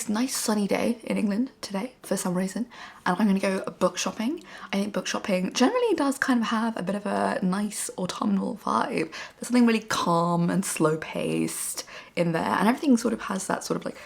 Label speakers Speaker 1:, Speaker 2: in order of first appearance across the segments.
Speaker 1: nice sunny day in England today for some reason, and I'm going to go book shopping. I think book shopping generally does kind of have a bit of a nice autumnal vibe. There's something really calm and slow paced in there, and everything sort of has that sort of like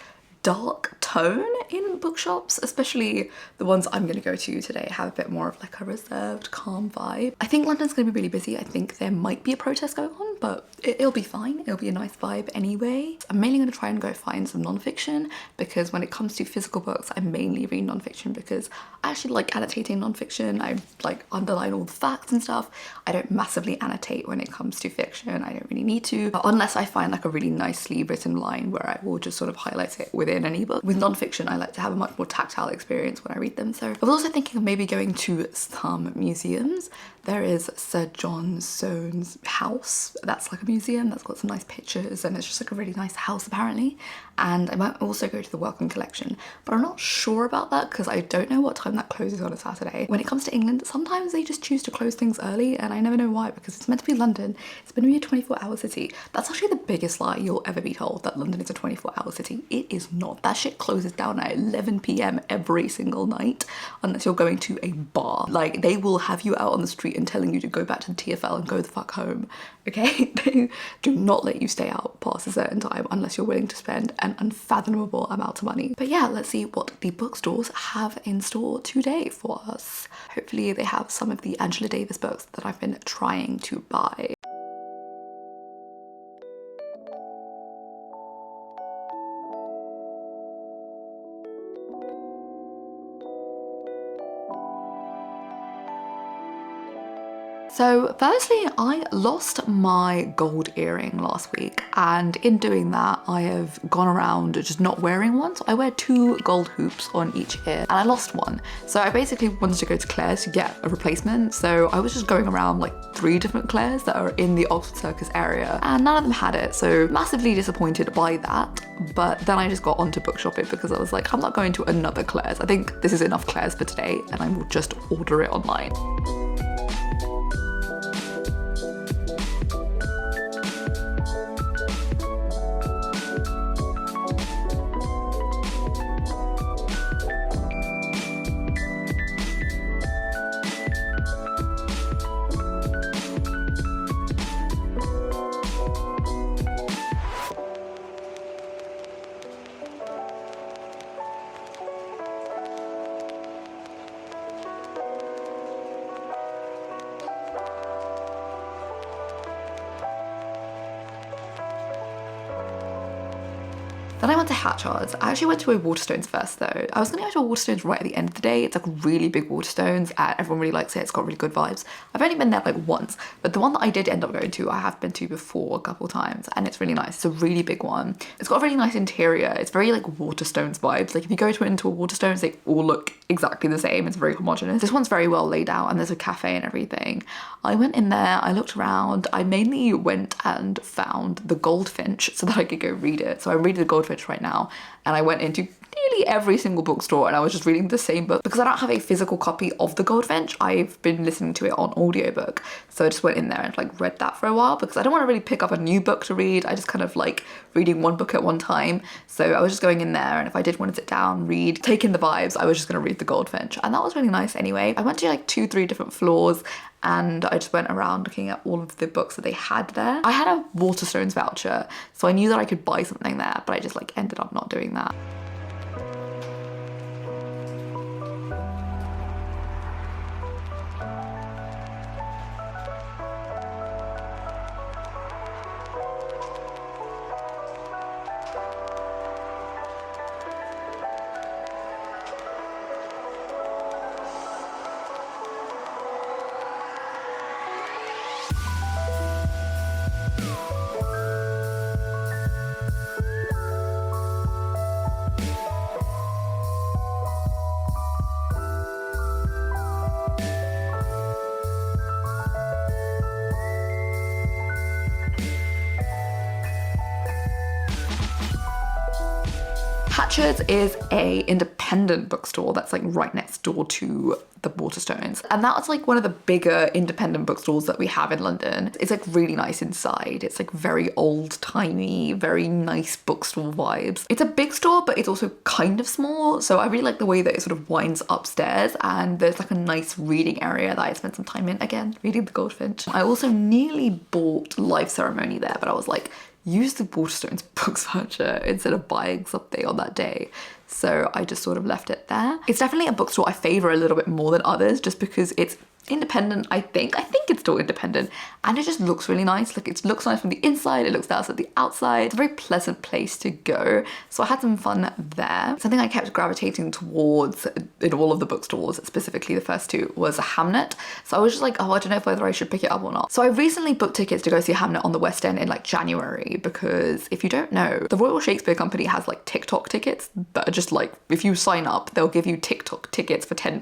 Speaker 1: dark tone in bookshops, especially the ones I'm going to go to today have a bit more of like a reserved, calm vibe. I think London's going to be really busy. I think there might be a protest going on, but it'll be fine. It'll be a nice vibe anyway. I'm mainly going to try and go find some non-fiction, because when it comes to physical books, I mainly read non-fiction because I actually like annotating non-fiction. I like underline all the facts and stuff. I don't massively annotate when it comes to fiction. I don't really need to, unless I find like a really nicely written line where I will just sort of highlight it within an ebook. With non-fiction, I like to have a much more tactile experience when I read them. So I was also thinking of maybe going to some museums. There is Sir John Soane's house. That's like a museum that's got some nice pictures, and it's just like a really nice house apparently. And I might also go to the Wellcome Collection, but I'm not sure about that because I don't know what time that closes on a Saturday. When it comes to England, sometimes they just choose to close things early, and I never know why, because it's meant to be London. It's meant to be a 24-hour city. That's actually the biggest lie you'll ever be told, that London is a 24-hour city. It is not. That shit closes down at 11 p.m. every single night, unless you're going to a bar. Like, they will have you out on the street and telling you to go back to the TfL and go the fuck home, okay? They do not let you stay out past a certain time unless you're willing to spend an unfathomable amount of money. But yeah, let's see what the bookstores have in store today for us. Hopefully they have some of the Angela Davis books that I've been trying to buy. So firstly, I lost my gold earring last week, and in doing that, I have gone around just not wearing one. So I wear 2 gold hoops on each ear, and I lost one. So I basically wanted to go to Claire's to get a replacement. So I was just going around like 3 different Claire's that are in the Oxford Circus area, and none of them had it. So massively disappointed by that. But then I just got onto book shopping because I was like, I'm not going to another Claire's. I think this is enough Claire's for today, and I will just order it online. Then I went to hatchards. I actually went to a Waterstones first though. I was gonna go to a Waterstones right at the end of the day. It's like really big Waterstones and everyone really likes it. It's got really good vibes. I've only been there like once, but the one that I did end up going to, I have been to before a couple times, and it's really nice. It's a really big one. It's got a really nice interior. It's very like Waterstones vibes. Like if you go into a Waterstones, they all look exactly the same. It's very homogenous. This one's very well laid out, and there's a cafe and everything. I went in there, I looked around. I mainly went and found the Goldfinch so that I could go read it. So I'm reading the Goldfinch right now, and I went into nearly every single bookstore and I was just reading the same book. Because I don't have a physical copy of the Goldfinch, I've been listening to it on audiobook, so I just went in there and like read that for a while because I don't want to really pick up a new book to read. I just kind of like reading one book at one time, so I was just going in there, and if I did want to sit down, read, take in the vibes, I was just going to read the Goldfinch, and that was really nice anyway. I went to like 2-3 different floors, and I just went around looking at all of the books that they had there. I had a Waterstones voucher, so I knew that I could buy something there, but I just like ended up not doing that. Hatchards is a independent bookstore that's like right next door to the Waterstones. And that's like one of the bigger independent bookstores that we have in London. It's like really nice inside. It's like very old-timey, very nice bookstore vibes. It's a big store, but it's also kind of small. So I really like the way that it sort of winds upstairs and there's like a nice reading area that I spent some time in, again, reading The Goldfinch. I also nearly bought Life Ceremony there, but I was like, use the Waterstones book searcher instead of buying something on that day. So I just sort of left it there. It's definitely a bookstore I favor a little bit more than others just because it's independent, I think. I think it's still independent and it just looks really nice. Like it looks nice from the inside, it looks nice at the outside. It's a very pleasant place to go. So I had some fun there. Something I kept gravitating towards in all of the bookstores, specifically the first two, was a Hamnet. So I was just like, oh, I don't know whether I should pick it up or not. So I recently booked tickets to go see Hamnet on the West End in like January because if you don't know, the Royal Shakespeare Company has like TikTok tickets that are just like, if you sign up, they'll give you TikTok tickets for £10.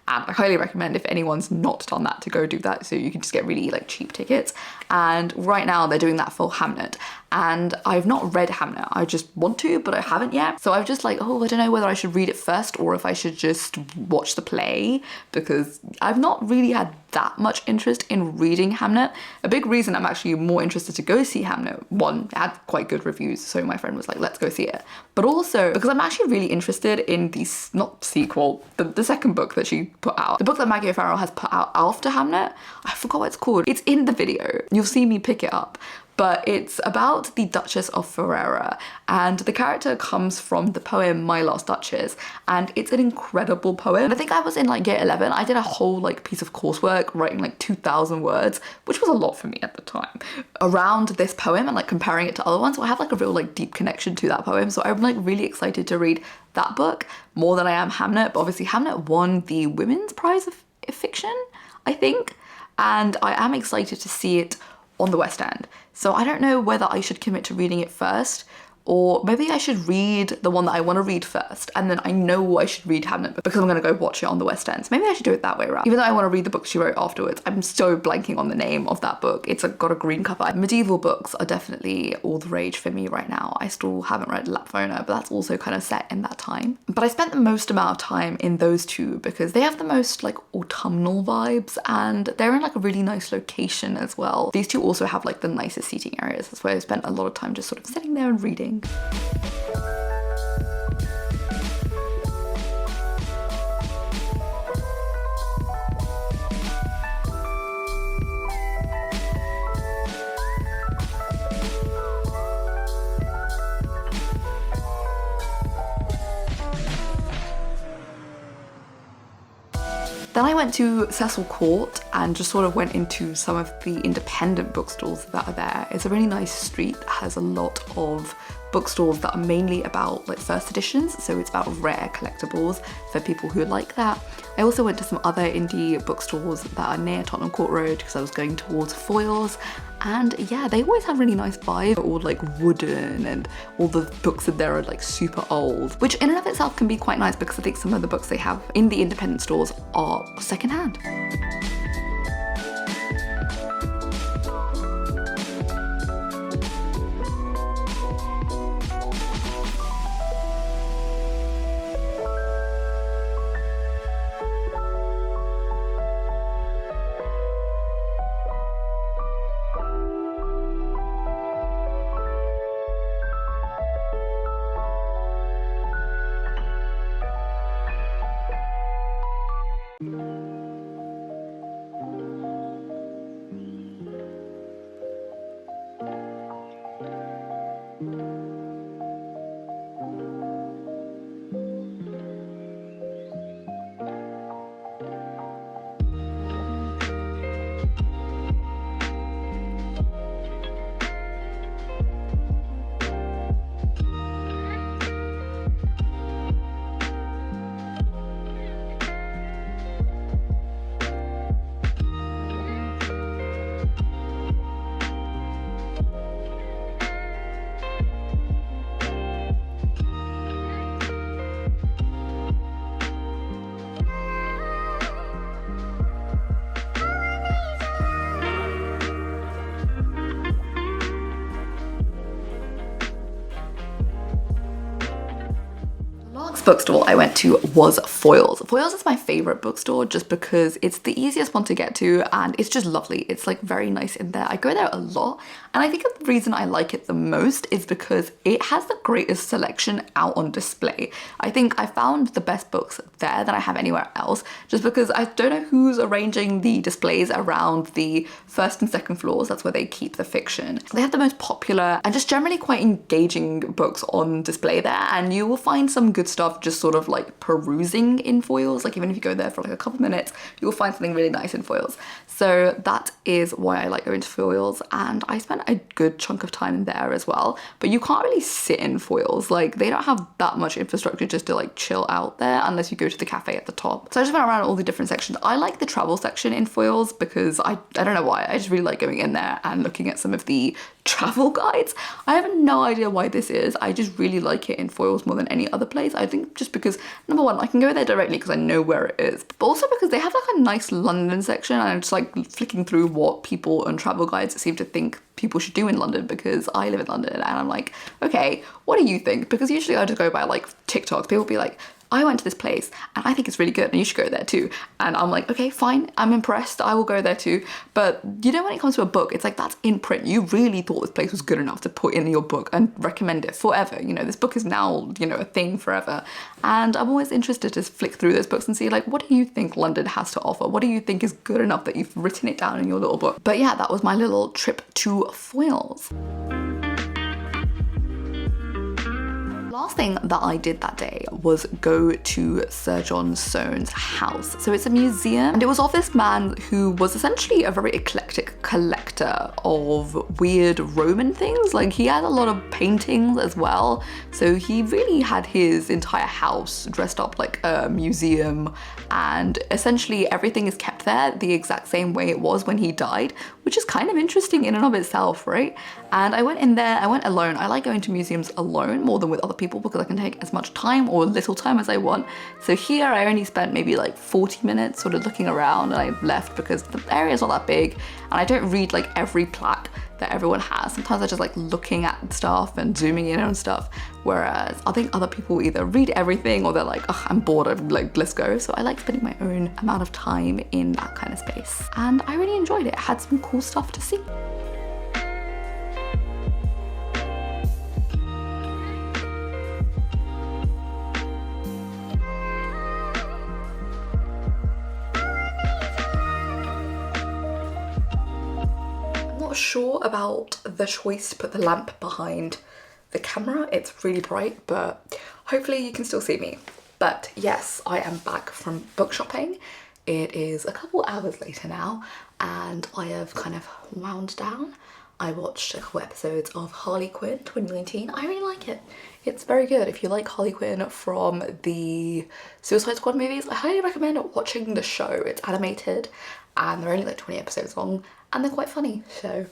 Speaker 1: And I highly recommend if anyone's not done that to go do that, so you can just get really like cheap tickets. And right now they're doing that for Hamnet, and I've not read Hamnet. I just want to, but I haven't yet. So I've just like, oh, I don't know whether I should read it first or if I should just watch the play, because I've not really had that much interest in reading Hamnet. A big reason I'm actually more interested to go see Hamnet, one, it had quite good reviews, so my friend was like, let's go see it. But also because I'm actually really interested in the, not sequel, the second book that she put out. The book that Maggie O'Farrell has put out after Hamnet. I forgot what it's called. It's in the video. You'll see me pick it up. But it's about the Duchess of Ferrara, and the character comes from the poem My Last Duchess, and it's an incredible poem. And I think I was in like year 11. I did a whole like piece of coursework writing like 2,000 words, which was a lot for me at the time, around this poem and like comparing it to other ones. So I have like a real like deep connection to that poem. So I'm like really excited to read that book more than I am Hamnet. But obviously Hamnet won the Women's Prize of Fiction, I think, and I am excited to see it on the West End. So I don't know whether I should commit to reading it first, or maybe I should read the one that I want to read first, and then I know I should read Hamnet because I'm going to go watch it on the West End. So maybe I should do it that way around. Even though I want to read the book she wrote afterwards, I'm so blanking on the name of that book. It's got a green cover. Medieval books are definitely all the rage for me right now. I still haven't read Lapfona, but that's also kind of set in that time. But I spent the most amount of time in those two because they have the most like autumnal vibes, and they're in like a really nice location as well. These two also have like the nicest seating areas. That's where I spent a lot of time just sort of sitting there and reading. Then I went to Cecil Court and just sort of went into some of the independent bookstores that are there. It's a really nice street that has a lot of bookstores that are mainly about like first editions, so it's about rare collectibles for people who like that. I also went to some other indie bookstores that are near Tottenham Court Road because I was going towards Foyles, and yeah, they always have really nice vibes. They're all like wooden and all the books in there are like super old, which in and of itself can be quite nice because I think some of the books they have in the independent stores are secondhand. next bookstore I went to was Foyles. Foyles is my favorite bookstore just because it's the easiest one to get to and it's just lovely. It's like very nice in there. I go there a lot and I think the reason I like it the most is because it has the greatest selection out on display. I think I found the best books there than I have anywhere else just because I don't know who's arranging the displays around the first and second floors. That's where they keep the fiction. They have the most popular and just generally quite engaging books on display there, and you will find some good stuff just sort of like perusing in Foyles. Like even if you go there for like a couple minutes, you will find something really nice in Foyles. So that is why I like going to Foyles, and I spent a good chunk of time there as well. But you can't really sit in Foyles. Like they don't have that much infrastructure just to like chill out there unless you go to the cafe at the top. So I just went around all the different sections. I like the travel section in Foyles because I don't know why, I just really like going in there and looking at some of the travel guides. I have no idea why this is. I just really like it in Foyles more than any other place. I think just because, number one, I can go there directly because I know where it is, but also because they have like a nice London section, and I'm just like flicking through what people on travel guides seem to think people should do in London, because I live in London and I'm like, okay, what do you think? Because usually I just go by like TikToks. People will be like, I went to this place and I think it's really good and you should go there too. And I'm like, okay, fine, I'm impressed, I will go there too. But you know, when it comes to a book, it's like that's in print. You really thought this place was good enough to put in your book and recommend it forever. You know, this book is now, you know, a thing forever. And I'm always interested to flick through those books and see like, what do you think London has to offer? What do you think is good enough that you've written it down in your little book? But yeah, that was my little trip to Foyles. Last thing that I did that day was go to Sir John Soane's house. So it's a museum, and it was of this man who was essentially a very eclectic collector of weird Roman things. Like he had a lot of paintings as well. So he really had his entire house dressed up like a museum, and essentially everything is kept there the exact same way it was when he died, which is kind of interesting in and of itself, right? And I went in there, I went alone. I like going to museums alone more than with other people because I can take as much time or little time as I want. So here I only spent maybe like 40 minutes sort of looking around, and I left because the area's not that big and I don't read like every plaque that everyone has. Sometimes I just like looking at stuff and zooming in on stuff, whereas I think other people either read everything or they're like, oh, I'm bored, I'm like, let's go. So I like spending my own amount of time in that kind of space, and I really enjoyed it. It had some cool stuff to see. Sure about the choice to put the lamp behind the camera. It's really bright, but hopefully you can still see me. But yes, I am back from book shopping. It is a couple hours later now and I have kind of wound down. I watched a couple episodes of Harley Quinn 2019. I really like it. It's very good. If you like Harley Quinn from the Suicide Squad movies, I highly recommend watching the show. It's animated and they're only like 20 episodes long and they're quite funny, so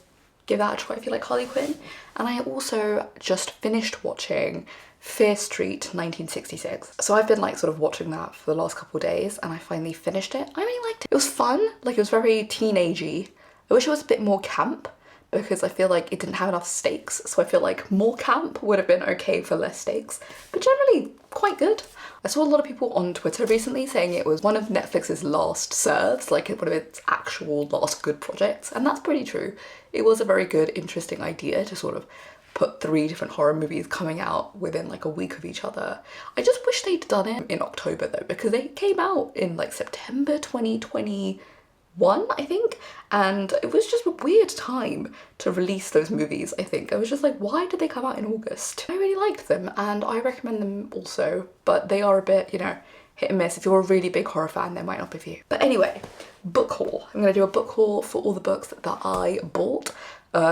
Speaker 1: give that a try if you like Harley Quinn. And I also just finished watching Fear Street 1966. So I've been like sort of watching that for the last couple of days and I finally finished it. I really liked it. It was fun, like it was very teenagey. I wish it was a bit more camp because I feel like it didn't have enough stakes. So I feel like more camp would have been okay for less stakes, but generally quite good. I saw a lot of people on Twitter recently saying it was one of Netflix's last serves, like one of its actual last good projects, and that's pretty true. It was a very good, interesting idea to sort of put 3 different horror movies coming out within like a week of each other. I just wish they'd done it in October though, because they came out in like September 2021, I think, and it was just a weird time to release those movies, I think. I was just like, why did they come out in August? I really liked them and I recommend them also, but they are a bit, you know, hit and miss. If you're a really big horror fan, they might not be for you. But anyway, book haul. I'm gonna do a book haul for all the books that I bought,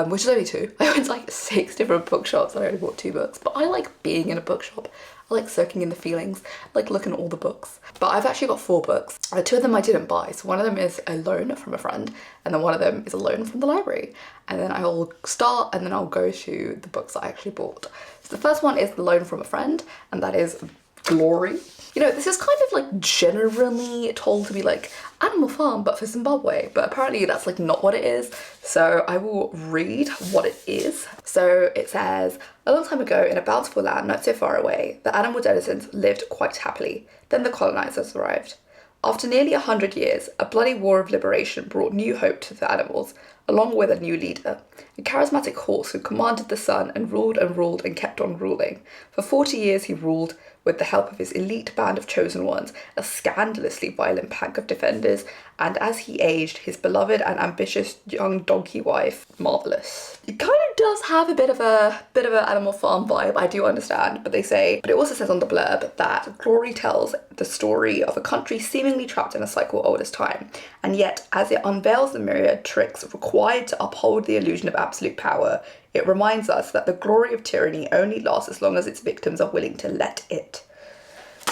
Speaker 1: which is only 2. I went to like 6 different bookshops and I only bought 2 books, but I like being in a bookshop. I like soaking in the feelings, I like looking at all the books. But I've actually got 4 books. 2 of them I didn't buy. So one of them is a loan from a friend and then one of them is a loan from the library. And then I will start and then I'll go to the books that I actually bought. So the first one is the loan from a friend, and that is Glory. You know, this is kind of like generally told to be like Animal Farm, but for Zimbabwe, but apparently that's like not what it is. So I will read what it is. So it says, a long time ago in a bountiful land not so far away, the animal denizens lived quite happily. Then the colonizers arrived. After nearly 100 years, a bloody war of liberation brought new hope to the animals, along with a new leader, a charismatic horse who commanded the sun and ruled and kept on ruling. For 40 years he ruled, with the help of his elite band of chosen ones, a scandalously violent pack of defenders, and as he aged, his beloved and ambitious young donkey wife, marvellous. It kind of does have a bit of an Animal Farm vibe, I do understand, but it also says on the blurb that Glory tells the story of a country seemingly trapped in a cycle old as time, and yet as it unveils the myriad tricks required to uphold the illusion of absolute power, it reminds us that the glory of tyranny only lasts as long as its victims are willing to let it.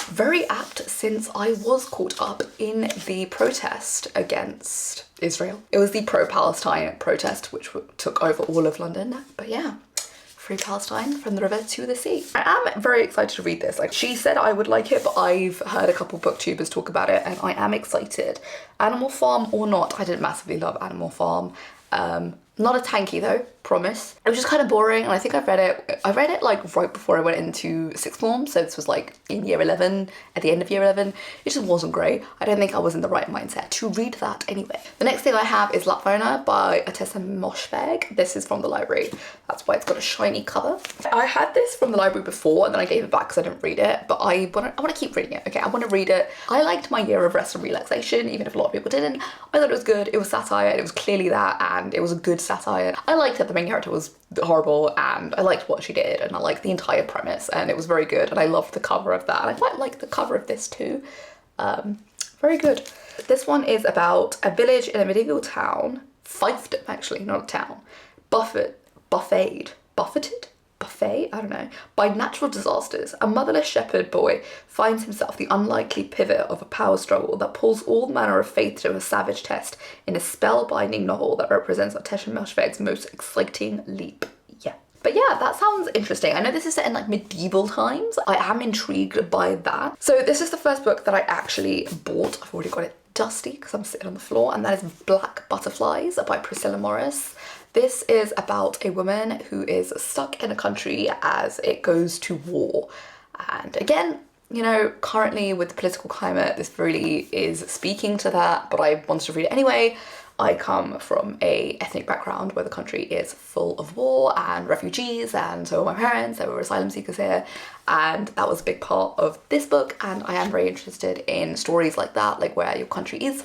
Speaker 1: Very apt, since I was caught up in the protest against Israel. It was the pro-Palestine protest which took over all of London, but yeah. Free Palestine from the river to the sea. I am very excited to read this. Like, she said I would like it, but I've heard a couple booktubers talk about it and I am excited. Animal Farm or not, I didn't massively love Animal Farm. Not a tanky though, promise. It was just kind of boring, and I think I read it like right before I went into sixth form, so this was like in year 11, at the end of year 11. It just wasn't great. I don't think I was in the right mindset to read that anyway. The next thing I have is Lapvona by Atessa Moshfegh. This is from the library. That's why it's got a shiny cover. I had this from the library before and then I gave it back because I didn't read it, but I want to keep reading it. Okay, I want to read it. I liked My Year of Rest and Relaxation, even if a lot of people didn't. I thought it was good. It was satire, and it was clearly that, and it was a good satire. I liked that the main character was horrible, and I liked what she did, and I liked the entire premise, and it was very good, and I loved the cover of that, and I quite like the cover of this too. Very good. This one is about a village in a medieval town, fiefdom actually, not a town, buffeted, I don't know, by natural disasters. A motherless shepherd boy finds himself the unlikely pivot of a power struggle that pulls all manner of faith to a savage test in a spellbinding novel that represents Atessa Moshfegh's most exciting leap. Yeah. But yeah, that sounds interesting. I know this is set in like medieval times. I am intrigued by that. So this is the first book that I actually bought. I've already got it dusty because I'm sitting on the floor, and that is Black Butterflies by Priscilla Morris. This is about a woman who is stuck in a country as it goes to war. And again, you know, currently with the political climate, this really is speaking to that, but I wanted to read it anyway. I come from a ethnic background where the country is full of war and refugees, and so are my parents, they were asylum seekers here, and that was a big part of this book, and I am very interested in stories like that, like where your country is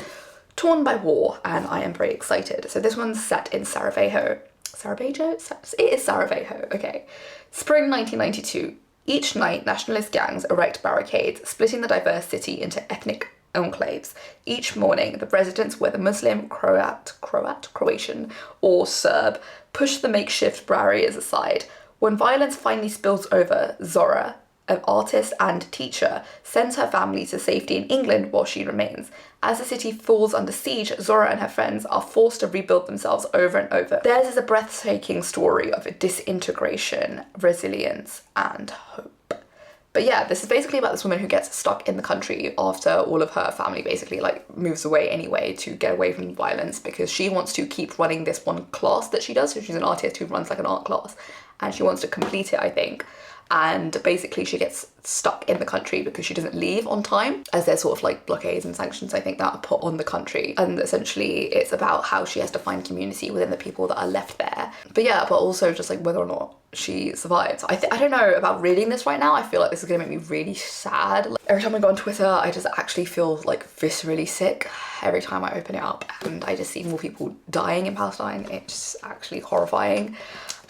Speaker 1: torn by war, and I am very excited. So this one's set in Sarajevo. Sarajevo? It is Sarajevo, okay. Spring 1992. Each night, nationalist gangs erect barricades, splitting the diverse city into ethnic enclaves. Each morning, the residents, whether Muslim, Croatian, or Serb, push the makeshift barriers aside. When violence finally spills over, Zora, an artist and teacher, sends her family to safety in England while she remains. As the city falls under siege, Zora and her friends are forced to rebuild themselves over and over. Theirs is a breathtaking story of disintegration, resilience, and hope. But yeah, this is basically about this woman who gets stuck in the country after all of her family basically like moves away anyway to get away from violence, because she wants to keep running this one class that she does. So she's an artist who runs like an art class, and she wants to complete it, I think. And basically she gets stuck in the country because she doesn't leave on time, as there's sort of like blockades and sanctions, I think, that are put on the country. And essentially it's about how she has to find community within the people that are left there. But yeah, but also just like whether or not she survives. I don't know about reading this right now. I feel like this is gonna make me really sad. Like, every time I go on Twitter, I just actually feel like viscerally sick every time I open it up, and I just see more people dying in Palestine. It's actually horrifying.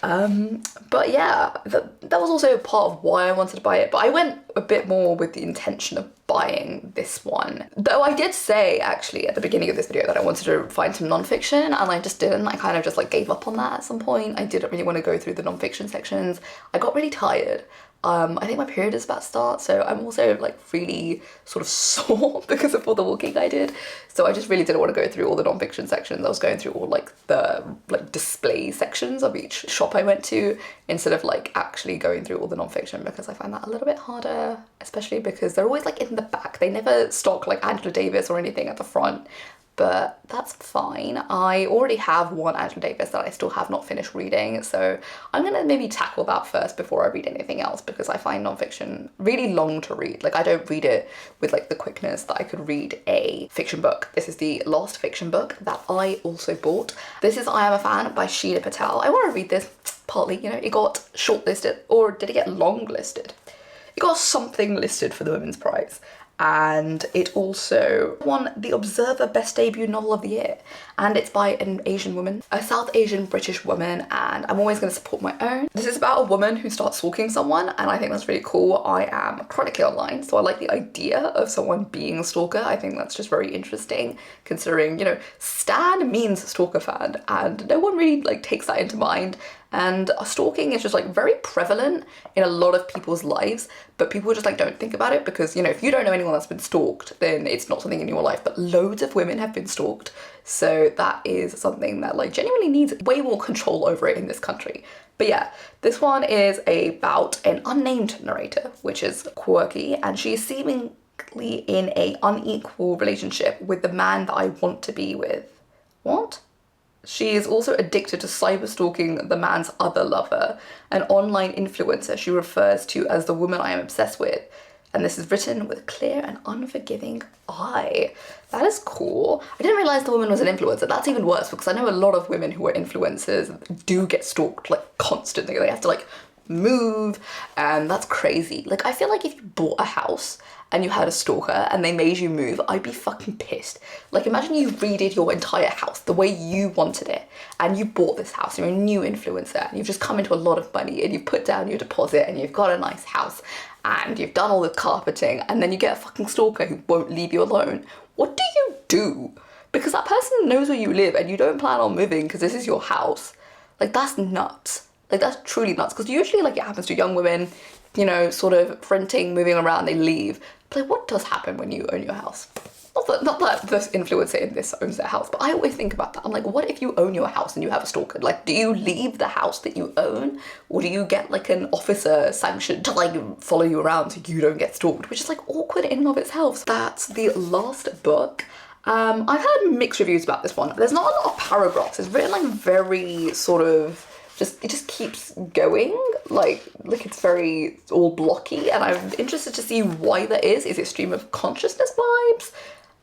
Speaker 1: But yeah, that was also part of why I wanted to buy it, but I went a bit more with the intention of buying this one. Though I did say actually at the beginning of this video that I wanted to find some non-fiction, and I just didn't. I kind of just like gave up on that at some point. I didn't really want to go through the non-fiction sections. I got really tired. I think my period is about to start, so I'm also like really sort of sore because of all the walking I did. So I just really didn't want to go through all the non-fiction sections. I was going through all like the display sections of each shop I went to instead of like actually going through all the non-fiction, because I find that a little bit harder, especially because they're always like in the back. They never stock like Angela Davis or anything at the front. But that's fine. I already have one Angela Davis that I still have not finished reading, so I'm gonna maybe tackle that first before I read anything else, because I find nonfiction really long to read. Like, I don't read it with like the quickness that I could read a fiction book. This is the last fiction book that I also bought. This is I Am a Fan by Sheila Patel. I want to read this partly, you know, it got shortlisted, or did it get longlisted? It got something listed for the Women's Prize. And it also won the Observer Best Debut Novel of the Year. And it's by an Asian woman, a South Asian British woman, and I'm always going to support my own. This is about a woman who starts stalking someone, and I think that's really cool. I am chronically online, so I like the idea of someone being a stalker. I think that's just very interesting, considering, you know, stan means stalker fan, and no one really like takes that into mind. And stalking is just like very prevalent in a lot of people's lives, but people just like don't think about it because, you know, if you don't know anyone that's been stalked, then it's not something in your life. But loads of women have been stalked, so that is something that like genuinely needs way more control over it in this country. But yeah, this one is about an unnamed narrator, which is quirky, and she is seemingly in an unequal relationship with the man that I want to be with. What? She is also addicted to cyberstalking the man's other lover, an online influencer she refers to as the woman I am obsessed with. And this is written with a clear and unforgiving eye. That is cool. I didn't realize the woman was an influencer. That's even worse, because I know a lot of women who are influencers do get stalked like constantly. They have to like move, and that's crazy. Like, I feel like if you bought a house and you had a stalker and they made you move, I'd be fucking pissed. Like, imagine you redid your entire house the way you wanted it, and you bought this house, you're a new influencer, and you've just come into a lot of money, and you've put down your deposit, and you've got a nice house, and you've done all the carpeting, and then you get a fucking stalker who won't leave you alone. What do you do? Because that person knows where you live and you don't plan on moving because this is your house. Like, that's nuts. Like, that's truly nuts, because usually like it happens to young women, you know, sort of renting, moving around, they leave. But like, what does happen when you own your house? Not that this influencer in this owns their house, but I always think about that. I'm like, what if you own your house and you have a stalker? Like, do you leave the house that you own, or do you get like an officer sanctioned to like follow you around so you don't get stalked? Which is like awkward in and of itself. So that's the last book. I've had mixed reviews about this one. There's not a lot of paragraphs. It's written like very sort of it just keeps going, like it's very all blocky, and I'm interested to see why that is. Is it stream of consciousness vibes?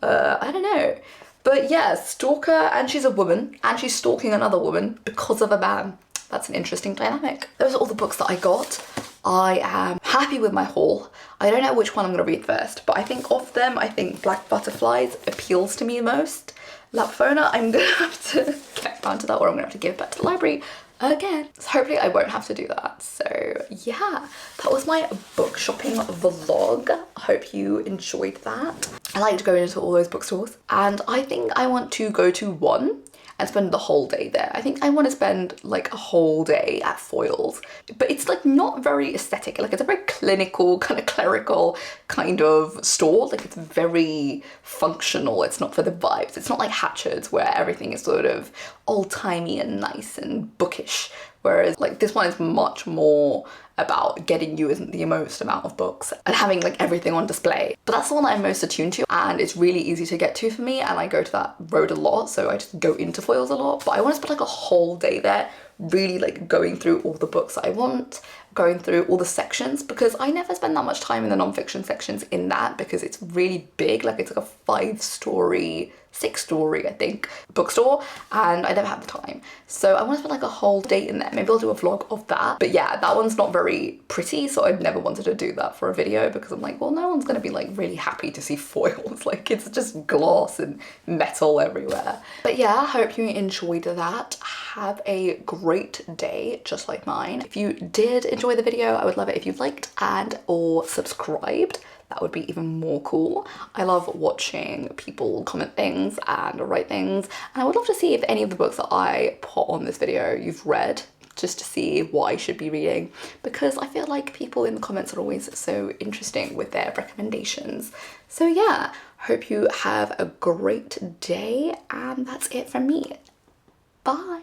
Speaker 1: I don't know. But yeah, stalker, and she's a woman, and she's stalking another woman because of a man. That's an interesting dynamic. Those are all the books that I got. I am happy with my haul. I don't know which one I'm gonna read first, but I think of them, I think Black Butterflies appeals to me most. Lapfona, I'm gonna have to get around to that, or I'm gonna have to give it back to the library again. So hopefully I won't have to do that. So yeah, that was my book shopping vlog. I hope you enjoyed that. I like to go into all those bookstores, and I think I want to go to one and spend the whole day there. I think I want to spend like a whole day at Foyles, but it's like not very aesthetic. Like, it's a very clinical, kind of clerical kind of store. Like, it's very functional. It's not for the vibes. It's not like Hatchards where everything is sort of old-timey and nice and bookish. Whereas like this one is much more about getting you the most amount of books and having like everything on display. But that's the one that I'm most attuned to, and it's really easy to get to for me, and I go to that road a lot, so I just go into Foyles a lot. But I want to spend like a whole day there, really like going through all the books that I want, going through all the sections, because I never spend that much time in the non-fiction sections in that, because it's really big. Like, it's like a 5-story, 6-story, I think, bookstore, and I never have the time. So I want to spend like a whole day in there. Maybe I'll do a vlog of that. But yeah, that one's not very pretty, so I've never wanted to do that for a video, because I'm like, well, no one's gonna be like really happy to see foils. Like, it's just gloss and metal everywhere. But yeah, I hope you enjoyed that. Have a great day, just like mine. If you did enjoy the video, I would love it if you liked and or subscribed. That would be even more cool. I love watching people comment things and write things, and I would love to see if any of the books that I put on this video you've read. just to see what I should be reading, because I feel like people in the comments are always so interesting with their recommendations. So yeah, hope you have a great day, and that's it from me. Bye.